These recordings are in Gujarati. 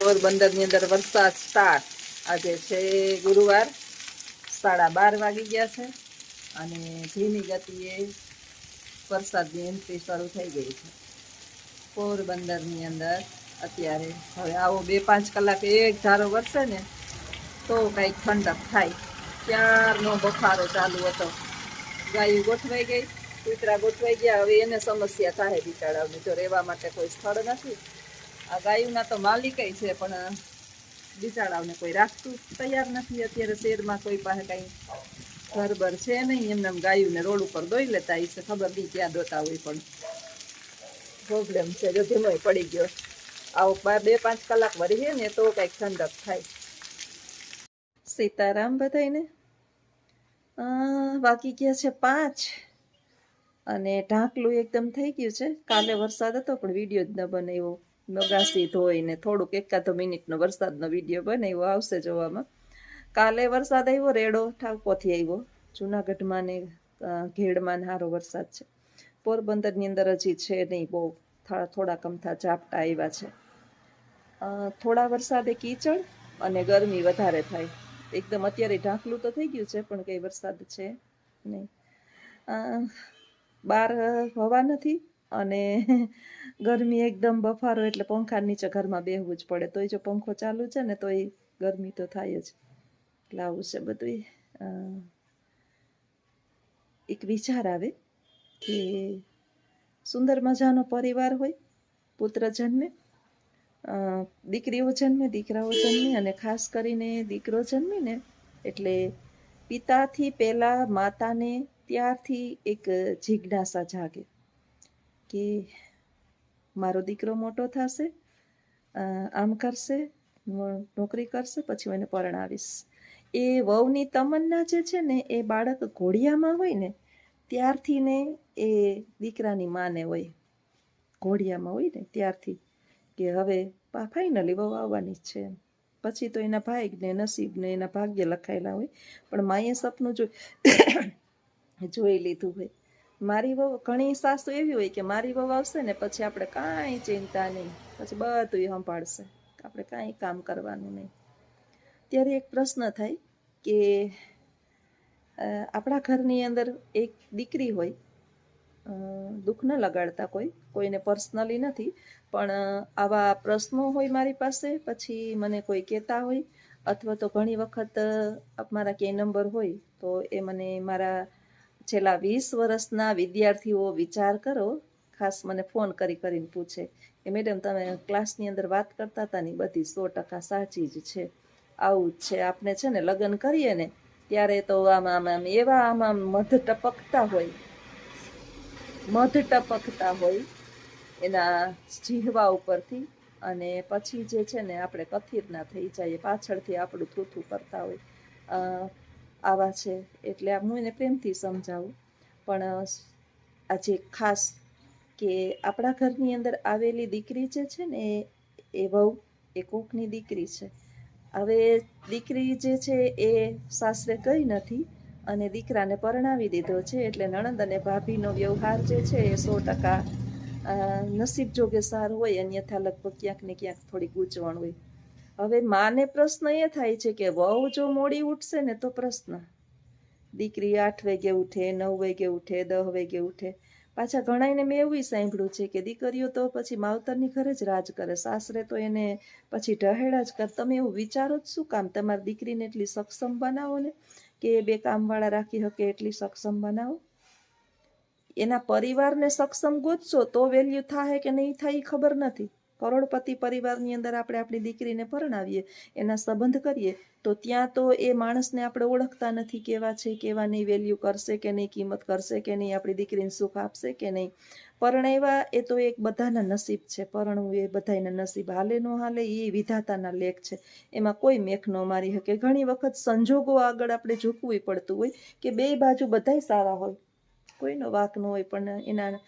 પોરબંદરની અંદર વરસાદ સ્ટાર્ટ. આજે છે ગુરુવાર, 12:30 વાગી ગયા છે અને ધીમી ગતિએ વરસાદની એન્ટ્રી શરૂ થઈ ગઈ છે પોરબંદરની અંદર. અત્યારે હવે આવો 2-5 કલાક એક ધારો વરસે ને તો કંઈક ઠંડક થાય. ક્યારનો બફારો ચાલુ હતો. ગાયું ગોઠવાઈ ગઈ, કૂતરા ગોઠવાઈ ગયા. હવે એને સમસ્યા થાય બિચારાઓને, જો રહેવા માટે કોઈ સ્થળ નથી. આ ગાયુંના તો માલિક છે, પણ બિચારાઓને કોઈ રાખતું તૈયાર નથી. અત્યારે શહેરમાં કોઈ પાસે કઈ ઘરબર છે નહીં. એમને ગાયુંને રોડ ઉપર દોઈ લેતા હશે, ખબર નહીં ક્યાં દોતા હોય, પણ પ્રોબ્લેમ છે. જો ધીમો પડી ગયો. આવો 2-5 કલાક વરી ને તો કઈક ઠંડક થાય. સીતારામ બધાને. બાકી ગયા છે 5 અને ઢાંકલું એકદમ થઈ ગયું છે. કાલે વરસાદ હતો પણ વિડીયો જ ન બનાવ્યો. નગાસી ધોઈને થોડુંક 1-2 મિનિટનો વરસાદનો વિડીયો બનાવ્યો, આવશે જોવામાં. કાલે વરસાદ આવ્યો, રેડો ઠાકોથી આવ્યો. જુનાગઢમાં ને ઘેડમાં સારો વરસાદ છે. પોરબંદરની અંદર હજી છે નહીં, બહુ થોડા કમથા ઝાપટા આવ્યા છે. થોડા વરસાદે કીચડ અને ગરમી વધારે થાય. એકદમ અત્યારે ઢાંકલું તો થઈ ગયું છે પણ કઈ વરસાદ છે નહીં. બહાર હવા નથી અને ગરમી એકદમ બફારો, એટલે પંખા નીચે ઘરમાં બેહવું જ પડે. તોય જો પંખો ચાલુ છે ને તોય ગરમી તો થાય જ. એટલે આવું છે બધું. એક વિચાર આવે કે સુંદર મજાનો પરિવાર હોય, પુત્ર જન્મે, દીકરીઓ જન્મે, દીકરાઓ જન્મે, અને ખાસ કરીને દીકરો જન્મે ને એટલે પિતાથી પહેલા માતાને ત્યારથી એક જિજ્ઞાસા જાગે કે મારો દીકરો મોટો થશે, આમ કરશે, નોકરી કરશે, પછી હું એને પરણાવીશ. એ વહુની તમન્ના જે છે ને એ બાળક ઘોડિયામાં હોય ને ત્યારથી ને એ દીકરાની માને હોય, ઘોડિયામાં હોય ને ત્યારથી કે હવે ફાઇનલી વહુ આવવાની જ છે. પછી તો એના ભાઈ ને નસીબ ને એના ભાગ્ય લખાયેલા હોય, પણ માએ સપનું જોઈ લીધું હોય. મારી વહુ, ઘણી સાસુ એવી હોય કે મારી વહુ આવશે ને પછી આપણે કાંઈ ચિંતા નહીં, પછી બધું સંભાળશે, આપણે કાંઈ કામ કરવાનું નહીં. ત્યારે એક પ્રશ્ન થાય કે આપણા ઘરની અંદર એક દીકરી હોય, દુઃખ ન લગાડતા કોઈને પર્સનલી નથી, પણ આવા પ્રશ્નો હોય મારી પાસે, પછી મને કોઈ કહેતા હોય, અથવા તો ઘણી વખત મારા ક્યાંય નંબર હોય તો એ મને મારા છેલ્લા 20 વર્ષના વિદ્યાર્થીઓ વિચાર કરો, ખાસ મને ફોન કરીને પૂછે કે મેડમ તમે ક્લાસની અંદર વાત કરતા હતા ને બધી 100% સાચી જ છે. આવું જ છે, આપણે છે ને લગ્ન કરીએ ને ત્યારે તો આમ એવા આમ મધ ટપકતા હોય એના જીહવા ઉપરથી, અને પછી જે છે ને આપણે કથિરના થઈ જાય, પાછળથી આપણું થૂથું કરતા હોય. આવા છે. એટલે હું એને પ્રેમથી સમજાવું. પણ આજે ખાસ કે આપણા ઘરની અંદર આવેલી દીકરી જે છે ને એ વહુ એ કોકની દીકરી છે. હવે દીકરી જે છે એ સાસરે ગઈ નથી અને દીકરાને પરણાવી દીધો છે, એટલે નણંદ અને ભાભીનો વ્યવહાર જે છે એ 100% નસીબ જોગે સારું હોય, અન્યથા લગભગ ક્યાંક ને ક્યાંક થોડી ગૂંચવણ હોય. હવે માને પ્રશ્ન એ થાય છે કે વહુ જો મોડી ઉઠશે ને તો પ્રશ્ન, દીકરી 8 વાગે ઉઠે, 9 વાગે ઉઠે, 10 વાગે ઉઠે. પાછા ઘણાને મેં એવું સાંભળ્યું છે કે દીકરીઓ તો પછી માવતરની ઘરે જ રાજ કરે, સાસરે તો એને પછી ઢહેડા જ કરે. તમે એવું વિચારો જ શું કામ? તમારી દીકરીને એટલી સક્ષમ બનાવો ને કે 2 કામવાળા રાખી શકે એટલી સક્ષમ બનાવો. એના પરિવારને સક્ષમ ગોતશો તો વેલ્યુ થાય કે નહીં થાય ખબર નથી. કરોડપતિ પરિવારની અંદર આપણે આપણી દીકરીને પરણાવીએ, એના સંબંધ કરીએ, તો ત્યાં તો એ માણસને આપણે ઓળખતા નથી, કેવા છે કેવા નહીં, વેલ્યુ કરશે કે નહીં, કિંમત કરશે કે નહીં, આપણી દીકરીને સુખ આપશે કે નહીં. પરણેવા એ તો એક બધાના નસીબ છે, પરણવું એ બધાના નસીબ, હાલે ન હાલે એ વિધાતાના લેખ છે, એમાં કોઈ મેખ ન મારી શકે. ઘણી વખત સંજોગો આગળ આપણે ઝૂકવું પડતું હોય કે 2 બાજુ બધાય સારા હોય, કોઈનો વાક ન હોય, પણ એના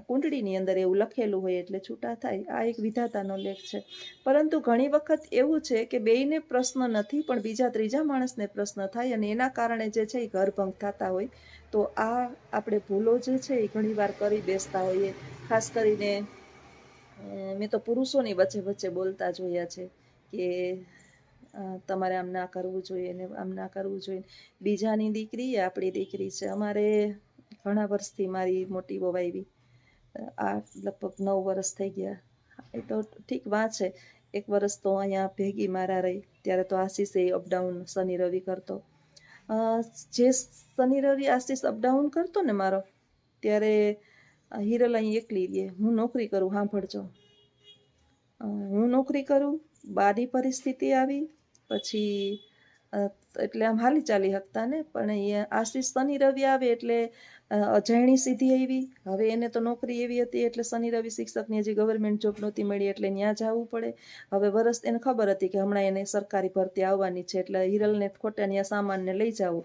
કુંડળીની અંદર એવું લખેલું હોય એટલે છૂટા થાય. આ એક વિધાતાનો લેખ છે. પરંતુ ઘણી વખત એવું છે કે બેયને પ્રશ્ન નથી, પણ બીજા ત્રીજા માણસને પ્રશ્ન થાય, અને એના કારણે જે છે એ ઘરભંગ થતા હોય. તો આ આપણે ભૂલો જે છે એ ઘણી વાર કરી બેસતા હોઈએ. ખાસ કરીને મેં તો પુરુષોની વચ્ચે બોલતા જોયા છે કે તમારે આમ ના કરવું જોઈએ ને આમ ના કરવું જોઈએ. બીજાની દીકરી એ આપણી દીકરી છે. અમારે ઘણા વર્ષથી મારી મોટી વહુ આવી, આ લગભગ 9 વર્ષ થઈ ગયા. એ તો ઠીક વાત છે. 1 વર્ષ તો અહીંયા ભેગી મારા રહી, ત્યારે તો આશીષ એ અપડાઉન શનિ રવિ કરતો. જે શનિ રવિ આશીષ અપડાઉન કરતો ને મારો, ત્યારે હિરલ અહીં એકલી રહે. હું નોકરી કરું, સાંભળજો, હું નોકરી કરું, બાની પરિસ્થિતિ આવી, પછી એટલે આમ હાલી ચાલી શકતા ને, પણ એ આશીષ શનિ રવિ આવે એટલે અજાયણી સીધી આવી. હવે એને તો નોકરી એવી હતી એટલે શનિ રવિ શિક્ષકની હજી ગવર્મેન્ટ જોબ નહોતી મળી એટલે ત્યાં જવું પડે. હવે વરસ એને ખબર હતી કે હમણાં એને સરકારી ભરતી આવવાની છે, એટલે હિરલને ખોટા ત્યાં સામાનને લઈ જવું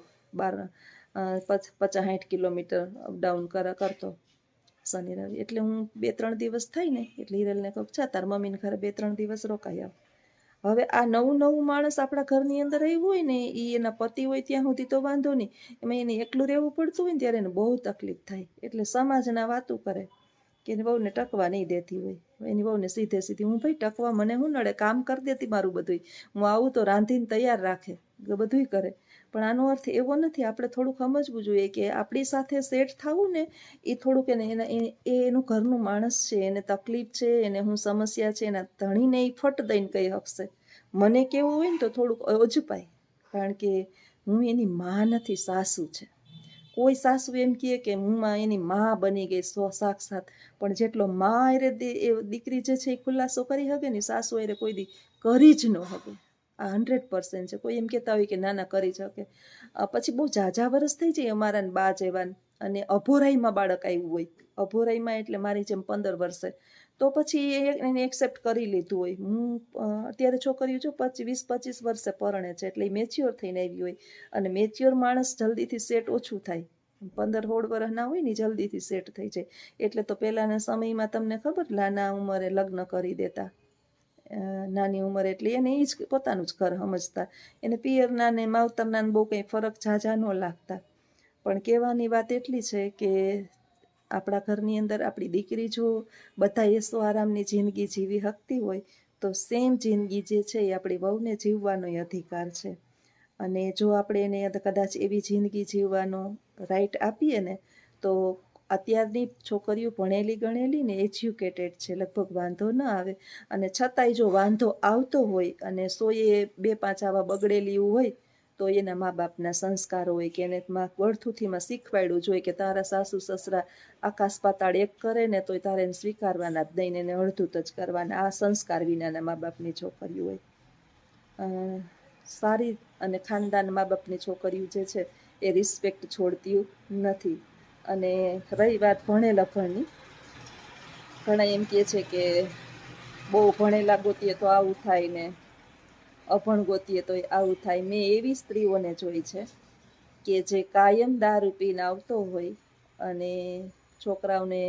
50-60 કિલોમીટર અપડાઉન કરતો શનિ રવિ. એટલે હું 2-3 દિવસ થઈ ને એટલે હિરલને કહું, ચા તાર મમ્મીને ઘરે 2-3 દિવસ રોકાઈ આવ. હવે આ નવું માણસ આપણા ઘરની અંદર આવ્યું હોય ને, એ એના પતિ હોય ત્યાં સુધી તો વાંધો નહીં, એમાં એને એકલું રહેવું પડતું હોય ને ત્યારે એને બહુ તકલીફ થાય. એટલે સમાજના વાતું કરે કે એની વહુને ટકવા નહીં દેતી હોય, એની વહુને સીધે સીધી, હું ભાઈ ટકવા મને શું નડે, કામ કરી દેતી મારું બધું, હું આવું તો રાંધીને તૈયાર રાખે, બધુંય કરે. પણ આનો અર્થ એવો નથી. આપણે થોડુંક સમજવું જોઈએ કે આપણી સાથે સેટ થવું ને એ થોડુંક એનું ઘરનું માણસ છે, એને તકલીફ છે, એને હું સમસ્યા છે, એના ધણીને એ ફટ દઈને કહી શકશે. મને કેવું હોય ને તો થોડુંક ઓજપાય, કારણ કે હું એની માં નથી, સાસુ છે. કોઈ સાસુ એમ કહે કે હું એની માં બની ગઈ સાક્ષાત, પણ જેટલો માં અરે દીકરી જે છે એ ખુલાસો કરી શકે ને, સાસુ અરે કોઈ દી કરી જ ન શકે. આ 100% છે. કોઈ એમ કહેતા હોય કે ના ના કરી શકે. પછી બહુ ઝાઝા વર્ષ થઈ જાય અમારા બા જેવા, અને અભોરાઈમાં બાળક આવ્યું હોય, અભોરાઈમાં એટલે મારી જેમ 15 વર્ષે, તો પછી એને એક્સેપ્ટ કરી લીધું હોય. હું અત્યારે છોકરીઓ જો 20-25 વર્ષે પરણે છે, એટલે એ મેચ્યોર થઈને આવી હોય, અને મેચ્યોર માણસ જલ્દીથી સેટ ઓછું થાય. 15-16 વર્ષના હોય ને જલ્દીથી સેટ થઈ જાય. એટલે તો પહેલાના સમયમાં તમને ખબર, નાના ઉંમરે લગ્ન કરી દેતા, નાની ઉંમરે, એટલે એને એ જ પોતાનું જ ઘર સમજતા, એને પિયરના ને માવતરના બહુ કંઈ ફરક ઝાઝા ન લાગતા. પણ કહેવાની વાત એટલી છે કે આપણા ઘરની અંદર આપણી દીકરી જો બધા એસો આરામની જિંદગી જીવી શકતી હોય, તો સેમ જિંદગી જે છે એ આપણી વહુને જીવવાનો અધિકાર છે. અને જો આપણે એને કદાચ એવી જિંદગી જીવવાનો રાઈટ આપીએ ને, તો અત્યારની છોકરીઓ ભણેલી ગણેલી ને એજ્યુકેટેડ છે, લગભગ વાંધો ન આવે. અને છતાંય જો વાંધો આવતો હોય અને 100-2-5 આવા બગડેલી હોય, તો એના મા બાપના સંસ્કાર હોય કે એને ગળથુથીમાં શીખવાડ્યું જોઈએ કે તારા સાસુ સસરા આકાશ પાતાળ એક કરે ને તોય તારે એને સ્વીકારવાના જ નહીં, એને અડધું જ કરવાના. આ સંસ્કાર વિનાના મા બાપની છોકરીઓ હોય. સારી અને ખાનદાન મા બાપની છોકરીઓ જે છે એ રિસ્પેક્ટ છોડતી નથી. અને રહી વાત ભણેલા ભણની, ઘણા એમ કહે છે કે બહુ ભણેલા ગોતીએ તો આવું થાય ને અભણ ગોતીએ તો આવું થાય. મેં એવી સ્ત્રીઓને જોઈ છે કે જે કાયમ દારૂ પીને આવતો હોય અને છોકરાઓને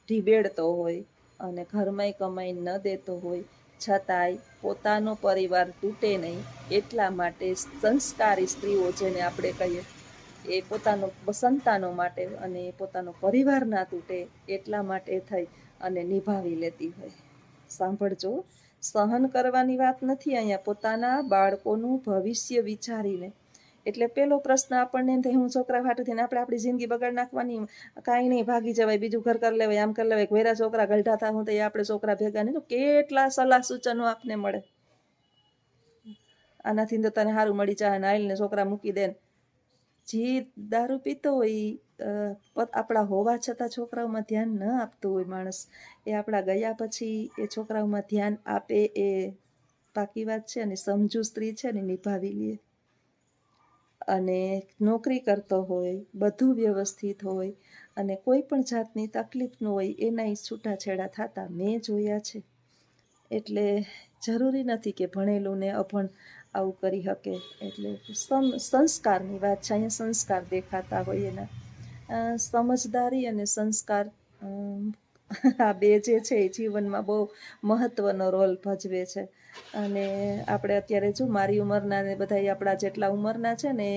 ઢીબેડતો હોય અને ઘરમાંય કમાઈને ન દેતો હોય, છતાંય પોતાનો પરિવાર તૂટે નહીં એટલા માટે સંસ્કારી સ્ત્રીઓ જેને આપણે કહીએ, એ પોતાનો સંતાનો માટે અને પોતાનો પરિવાર ના તૂટે એટલા માટે થઈ અને નિભાવી લેતી હોય. સાંભળજો, સહન કરવાની વાત નથી અહીંયા, પોતાના બાળકોનું ભવિષ્ય વિચારીને. એટલે પેલો પ્રશ્ન આપણને હું છોકરા હાટું થઈને આપણે આપણી જિંદગી બગાડ નાખવાની, કાંઈ નહીં, ભાગી જવાય, બીજું ઘર કરી લેવાય, આમ કરી લેવાય, ઘેરા છોકરા ગલઢા થાય હું તો એ આપણે છોકરા ભેગા નહીં. તો કેટલા સલાહ સૂચનો આપને મળે, આનાથી તો તને સારું મળી જાય ને, આઈલને છોકરા મૂકી દે. જે દારૂ પીતો હોય આપણા હોવા છતાં છોકરાઓમાં ધ્યાન ન આપતું હોય માણસ, એ આપણા ગયા પછી એ છોકરાઓમાં ધ્યાન આપે એ પાકી વાત છે. અને સમજુ સ્ત્રી છે ને નિભાવી લે. અને નોકરી કરતો હોય, બધું વ્યવસ્થિત હોય અને કોઈ પણ જાતની તકલીફ ન હોય, એના છૂટાછેડા થતા મેં જોયા છે. એટલે જરૂરી નથી કે ભણેલું ને અભણ આવું કરી શકે. એટલે સંસ્કારની વાત છે, અહીંયા સંસ્કાર દેખાતા હોય એના. સમજદારી અને સંસ્કાર, આ બે જે છે એ જીવનમાં બહુ મહત્વનો રોલ ભજવે છે. અને આપણે અત્યારે જો મારી ઉંમરના ને બધા આપણા જેટલા ઉંમરના છે ને,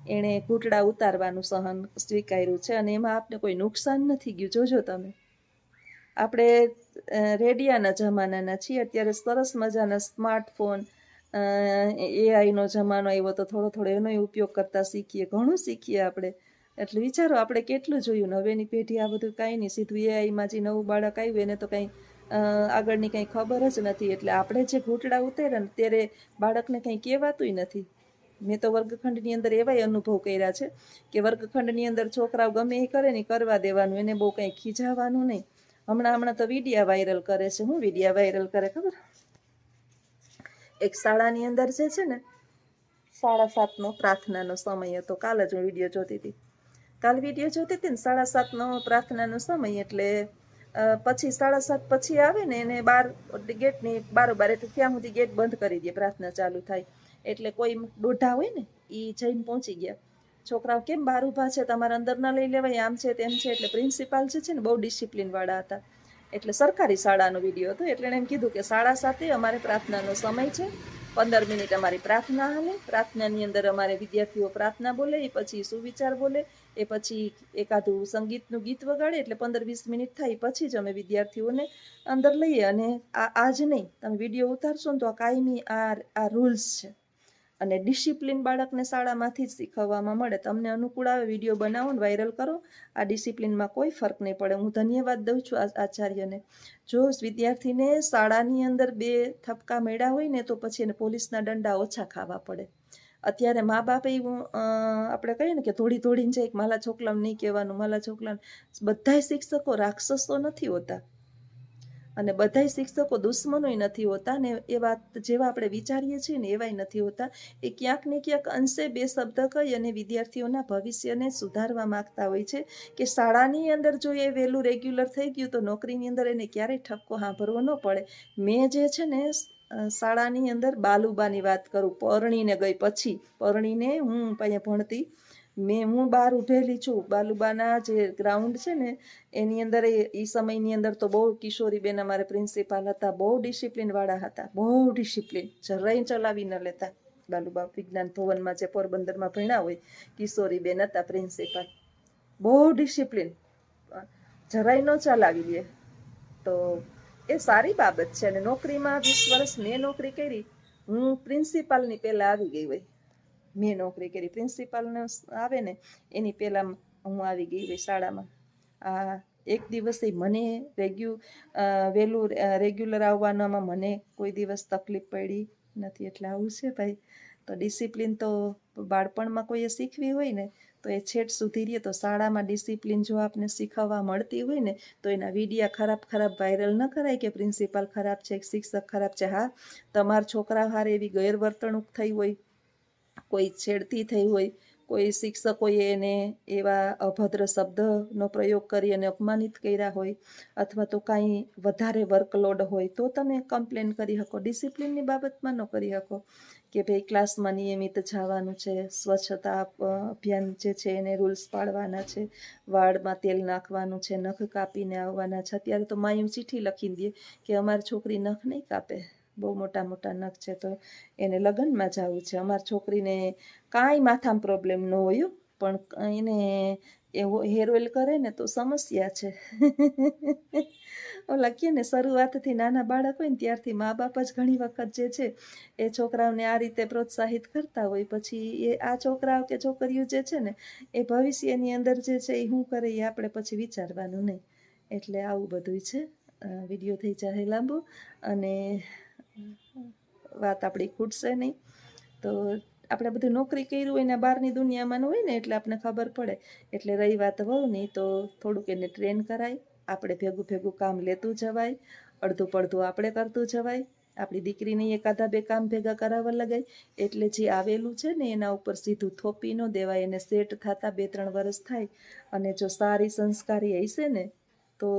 એણે ઘૂંટડા ઉતારવાનું સહન સ્વીકાર્યું છે અને એમાં આપણે કોઈ નુકસાન નથી ગયું. જોજો તમે, આપણે રેડિયાના જમાનાના છીએ, અત્યારે સરસ મજાના સ્માર્ટફોન એઆઈનો જમાનો આવ્યો તો થોડો થોડો એનો ઉપયોગ કરતા શીખીએ, ઘણું શીખીએ આપણે. એટલે વિચારો આપણે કેટલું જોયું ને હવેની પેઢી આ બધું કાંઈ નહીં, સીધું એઆઈમાં જે નવું બાળક આવ્યું એને તો કંઈ આગળની કંઈ ખબર જ નથી. એટલે આપણે જે ઘૂંટડા ઉતાર્યા ને ત્યારે બાળકને કંઈ કહેવાતુંય નથી. મેં તો વર્ગખંડની અંદર એવાય અનુભવ કર્યા છે કે વર્ગખંડની અંદર છોકરાઓ ગમે એ કરે ને કરવા દેવાનું, એને બહુ કંઈ ખીજાવાનું નહીં. હમણાં તો વિડીયા વાયરલ કરે છે. હું વિડીયા વાયરલ કરે ખબર? એક શાળાની અંદર જે છે ને 7:30નો પ્રાર્થનાનો સમય હતો. કાલ જ હું વિડીયો જોતી હતી. કાલ વિડીયો જોતી હતી ને 7:30નો પ્રાર્થનાનો સમય, એટલે પછી 7:30 પછી આવે ને એને બાર ગેટની બારોબાર, એટલે ત્યાં સુધી ગેટ બંધ કરી દે, પ્રાર્થના ચાલુ થાય. એટલે કોઈ દોઢા હોય ને એ જઈને પહોંચી ગયા. છોકરાઓ કેમ બહાર ઊભા છે, તમારે અંદર ના લઈ લેવાય, આમ છે તેમ છે. એટલે પ્રિન્સિપાલ જે છે ને બહુ ડિસિપ્લિન વાળા હતા. એટલે સરકારી શાળાનો વિડીયો હતો. એટલે એણે એમ કીધું કે 7:30 અમારે પ્રાર્થનાનો સમય છે, 15 મિનિટ અમારી પ્રાર્થના હાલે. પ્રાર્થનાની અંદર અમારે વિદ્યાર્થીઓ પ્રાર્થના બોલે, એ પછી સુવિચાર બોલે, એ પછી એકાદું સંગીતનું ગીત વગાડે. એટલે 15-20 મિનિટ થાય પછી જ અમે વિદ્યાર્થીઓને અંદર લઈએ. અને આજ નહીં, તમે વિડીયો ઉતારશો ને તો આ કાયમી આ રૂલ્સ છે. અને ડિસિપ્લિન બાળકને શાળામાંથી જ શીખવવામાં મળે. તમને અનુકૂળ આવે વિડીયો બનાવો ને વાયરલ કરો, આ ડિસિપ્લિનમાં કોઈ ફરક નહીં પડે. હું ધન્યવાદ દઉં છું આચાર્યને. જો વિદ્યાર્થીને શાળાની અંદર 2 ઠપકા મળ્યા હોય ને તો પછી એને પોલીસના દંડા ઓછા ખાવા પડે. અત્યારે મા બાપે આપણે કહીએ ને કે ધોડીને જાય, માલા છોકલાને નહીં કહેવાનું, માલા છોકલાને. બધાય શિક્ષકો રાક્ષસો નથી હોતા અને બધાય શિક્ષકો દુશ્મનોય નથી હોતા ને એ વાત જેવા આપણે વિચારીએ છીએ ને એવાય નથી હોતા. એ ક્યાંક ને ક્યાંક અંશે 2 શબ્દ કહી અને વિદ્યાર્થીઓના ભવિષ્યને સુધારવા માંગતા હોય છે કે શાળાની અંદર જો એ વહેલું રેગ્યુલર થઈ ગયું તો નોકરીની અંદર એને ક્યારેય ઠપકો સાંભળવો ન પડે. મેં જે છે ને શાળાની અંદર બાલુબાની વાત કરું, પરણીને ગઈ પછી, પરણીને હું અહીંયા ભણતી, હું બહાર ઊભેલી છું. બાલુબાના જે ગ્રાઉન્ડ છે ને એની અંદર એ સમયની અંદર તો બહુ કિશોરીબેન અમારે પ્રિન્સિપાલ હતા, બહુ ડિસિપ્લિન વાળા હતા, બહુ ડિસિપ્લિન, જરાય ચલાવી ન લેતા. બાલુબા વિજ્ઞાન ભવનમાં જે પોરબંદરમાં ભણ્યા હોય, કિશોરીબેન હતા પ્રિન્સિપાલ, બહુ ડિસિપ્લિન, જરાય ન ચલાવી લે. તો એ સારી બાબત છે. અને નોકરીમાં 20 વર્ષ મેં નોકરી કરી, હું પ્રિન્સિપાલની પહેલાં આવી ગઈ હોય. મેં નોકરી કરી, પ્રિન્સિપાલને આવે ને એની પહેલાં હું આવી ગઈ હોય શાળામાં. આ એક દિવસે મને વહેલું રેગ્યુલર આવવામાં મને કોઈ દિવસ તકલીફ પડી નથી. એટલે આવું છે ભાઈ. તો ડિસિપ્લિન તો બાળપણમાં કોઈએ શીખવી હોય ને તો એ છેટ સુધી રહે. તો શાળામાં ડિસિપ્લિન જો આપને શીખવવા મળતી હોય ને તો એના વિડીયા ખરાબ વાયરલ ન કરાય કે પ્રિન્સિપાલ ખરાબ છે, શિક્ષક ખરાબ છે. હા, તમારા છોકરા હારે એવી ગેરવર્તણૂક થઈ હોય, કોઈ છેડતી થઈ હોય, કોઈ શિક્ષકોએ એને એવા અભદ્ર શબ્દનો પ્રયોગ કરી અને અપમાનિત કર્યા હોય, અથવા તો કાંઈ વધારે વર્કલોડ હોય તો તમે કમ્પ્લેન કરી શકો. ડિસિપ્લિનની બાબતમાં ન કરી શકો કે ભાઈ ક્લાસમાં નિયમિત જવાનું છે, સ્વચ્છતા અભિયાન જે છે એને રૂલ્સ પાળવાના છે, વાળમાં તેલ નાખવાનું છે, નખ કાપીને આવવાના છે. અત્યારે તો માયું ચિઠ્ઠી લખી દે કે અમારી છોકરી નખ નહીં કાપે, બહુ મોટા નખ છે તો એને લગ્નમાં જવું છે. અમારી છોકરીને કાંઈ માથામાં પ્રોબ્લેમ ન હોય, પણ એને એવો હેર ઓઇલ કરે ને તો સમસ્યા છે. ઓલા કહે ને શરૂઆતથી નાના બાળક હોય ને ત્યારથી મા બાપ જ ઘણી વખત જે છે એ છોકરાઓને આ રીતે પ્રોત્સાહિત કરતા હોય. પછી એ આ છોકરાઓ કે છોકરીઓ જે છે ને એ ભવિષ્યની અંદર જે છે એ શું કરે એ આપણે પછી વિચારવાનું નહીં. એટલે આવું બધું છે. વિડીયો થઈ જાય લાંબુ અને વાત આપણી ખૂટશે નહીં. તો આપણે બધું નોકરી કર્યું હોય ને બહારની દુનિયામાં હોય ને એટલે આપણે ખબર પડે. એટલે રહી વાત વહુની તો થોડુંક એને ટ્રેન કરાય, આપણે ભેગું કામ લેતું જવાય, અડધું પડધું આપણે કરતું જવાય. આપણી દીકરીને 1-2 કામ ભેગા કરાવવા લગાય એટલે જે આવેલું છે ને એના ઉપર સીધું થોપી ન દેવાય. એને સેટ થતા 2-3 વર્ષ થાય અને જો સારી સંસ્કારી હશે ને તો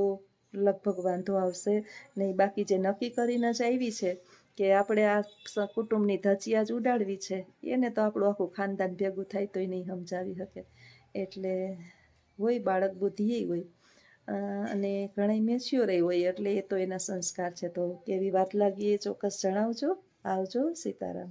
લગભગ વાંધો આવશે નહીં. બાકી જે નક્કી કરીને જ આવી છે કે આપણે આ કુટુંબની ધચિયા જ ઉડાડવી છે, એને તો આપણું આખું ખાનદાન ભેગું થાય તોય નહીં સમજાવી શકે. એટલે હોય બાળક બુદ્ધિ હોય અને ઘણા મેચ્યોર હોય, એટલે એ તો એના સંસ્કાર છે. તો કેવી વાત લાગી એ ચોક્કસ જણાવજો. આવજો. સીતારામ.